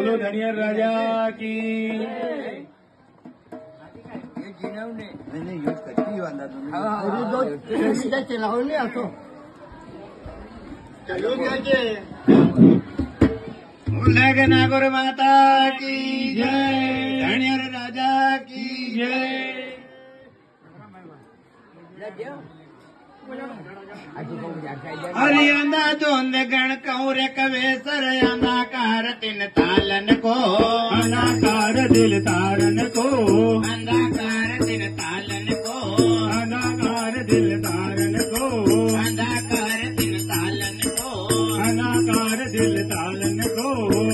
बोलो धनियर राजा की। नहीं यूज करती वांदा चलाओ नहीं आपको चलो क्या नागौर माता की जय, धनियर राजा की जय। हरियांदा धुंद गण कौर कवेसर अंधाकार तिन तालन को, अंधाकार दिल तारन को, अंधाकार दिल तालन को, अंधाकार दिल तारन को, अंधाकार दिल तालन को, अंधाकार दिल तालन को।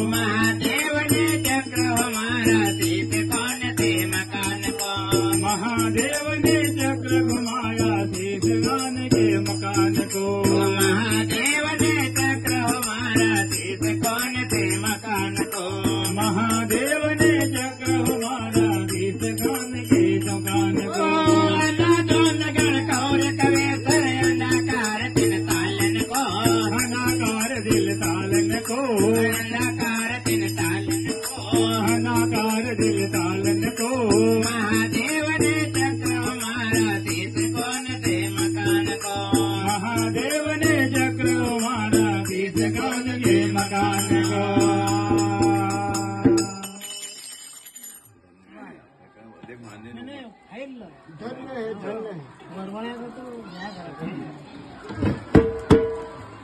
महादेव ने चक्र हमारा शीत कौन थे मकान को, महादेव ने चक्र घुमाया शीत गान के मकान को। महादेव ने चक्र हमारा शीत कौन थे मकान को, महादेव ने चक्र हमारा शीत गान के मकान को। दोन गण कौर कवेसर अंधाकार दिल तालन को, अंधाकार दिल तालन को, अंधाकार दिल तालन को, अंधाकार दिल तालन को। महादेव ने चक्र हमारा शीत कौन थे मकान को, महादेव ने चक्र हमारा शीत कौन के मकान को।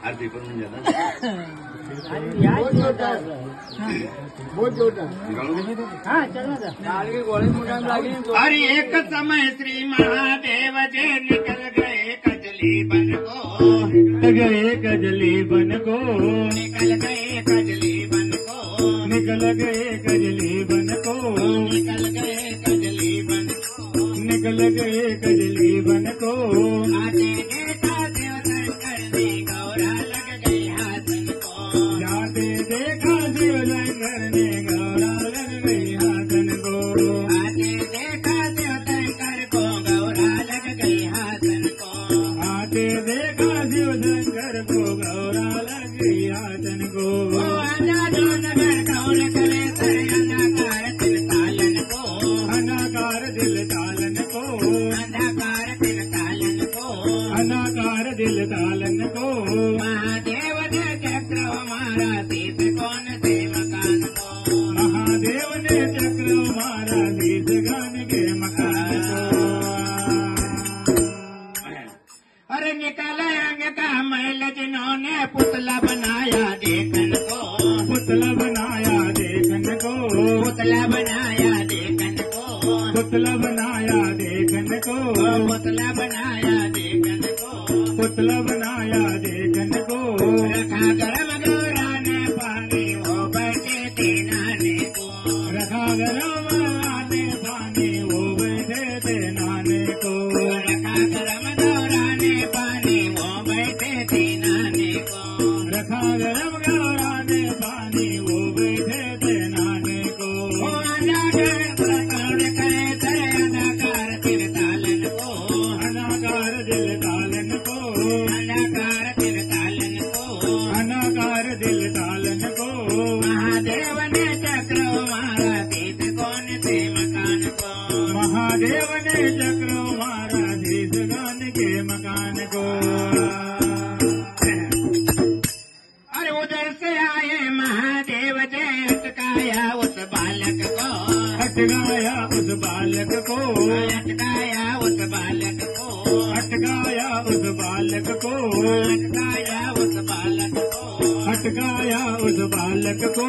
आरती पर नहीं जाना बहुत जोटा हाँ चलना था। अरे एक समय श्री महादेव जी निकल गए कजली बन को, गए कजली बन को, निकल गए कजली बन को, निकल गए कजली बन को, निकल गए कजली बन को, निकल गए कजली बन को। आते देखा देवशंकर ने गौरा लग गई हाथन को, जाते देखा देवशंकर ने गौरा लग गई हाथन को। आते देखा देवशंकर को गौरा लग गई हाथन को, आते देखा देवशंकर को गौरा लग गई हाथन को। कौर कवेसर अंधाकार दिल तालन को, अंधाकार दिल तालन को, अंधाकार दिल तालन को, अंधाकार दिल तालन को। महादेव ने चक्र हमारा शीत कौन थे मकान को, महादेव ने चक्र हमारा शीत गान के मकान को। अरे निकाला अंग का मैल जिन्होंने पुतला बनाया देखन को, पुतला बनाया देखन को, पुतला बनाया देखन को, पुतला बनाया देखन को, पुतला बनाया देखन को, पुतला बनाया देखन को। रखा गरम गौरा ने पानी वो बैठे थे नाने को, रखा गरम गौरा ने पानी वो बैठे थे नाने को, रखा गरम गौरा ने पानी वो बैठे थे नाने को, रखा गरम गौरा ने पानी वो बैठे थे नाने को। कौन करे सर अंधाकार दिल तालन को, अंधाकार दिल तालन को, अंधाकार दिल तालन को, अंधाकार दिल तालन को। महादेव ने चक्र हमारा शीत कौन थे मकान को, महादेव ने चक्र हमारा शीत गान के मकान को। अरे उधर से आए महादेव जी अटकाया उस बालक को, अटकाया उस बालक को, अटकाया उस बालक को, अटकाया उस बालक को, अटकाया उस बालक को, अटकाया उस बालक को।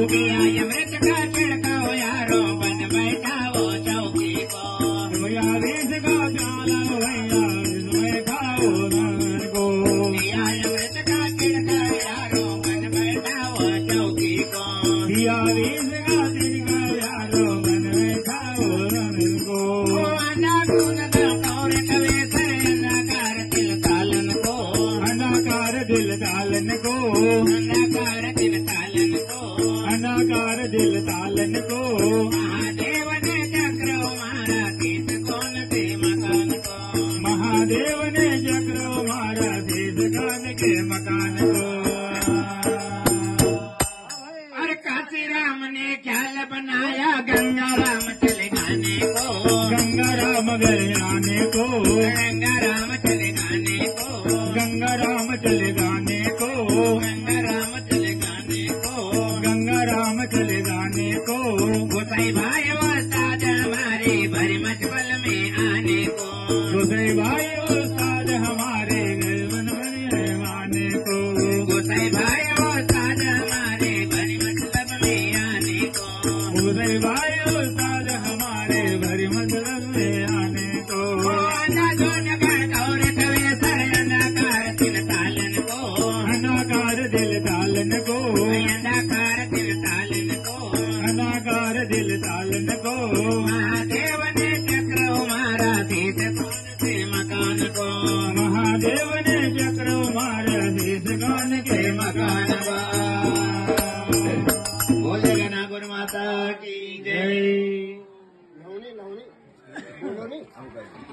किया अमृत का छिड़काओ यारो बन बैठा वो चौकी को, यारीस का प्याला भैया बैठा वो नान को। किया अमृत का छिड़काओ यारो बन बैठा वो चौकी को, यारीस का छिड़का यारो बन बैठा वो नान को। कौर कवेसर अंधाकार दिल तालन को, अंधाकार दिल तालन को, अंधाकार दिल तालन को, अंधाकार दिल तालन को। महादेव ने चक्र हमारा शीत कौन थे मकान को, महादेव ने चक्र हमारा शीत गान के मकान को। अरे काशी राम ने ख्याल बनाया गंगा राम चले गाने को, गंगा राम गए आने को, गंगा राम चले गाने को, गंगा राम चले गाने को, गंगा राम चले गाने को, गंगा राम चले गाने को। गोसाई भाई उस्ताद हमारे भरी मचबल में आने को, गोसाई भाई उस्ताद हमारे गए वन में आने को, गोसाई भाई उस्ताद हमारे भरी मचलब में आने को, गोसाई भाई उस्ताद हमारे भरी मतलब में आने को। आना जोन गण गौर कवे सर अंधकार तिन तालन को, अनाकार दिल तालन को, अंधकार तिन तालन को, अनाकार दिल तालन को। महादेव ने चक्र मारा शीश कौन से मकान को, महादेव ने चक्र मारा शीश कौन के मकान को। बोलेगा ना गुरु माता की जय। जय।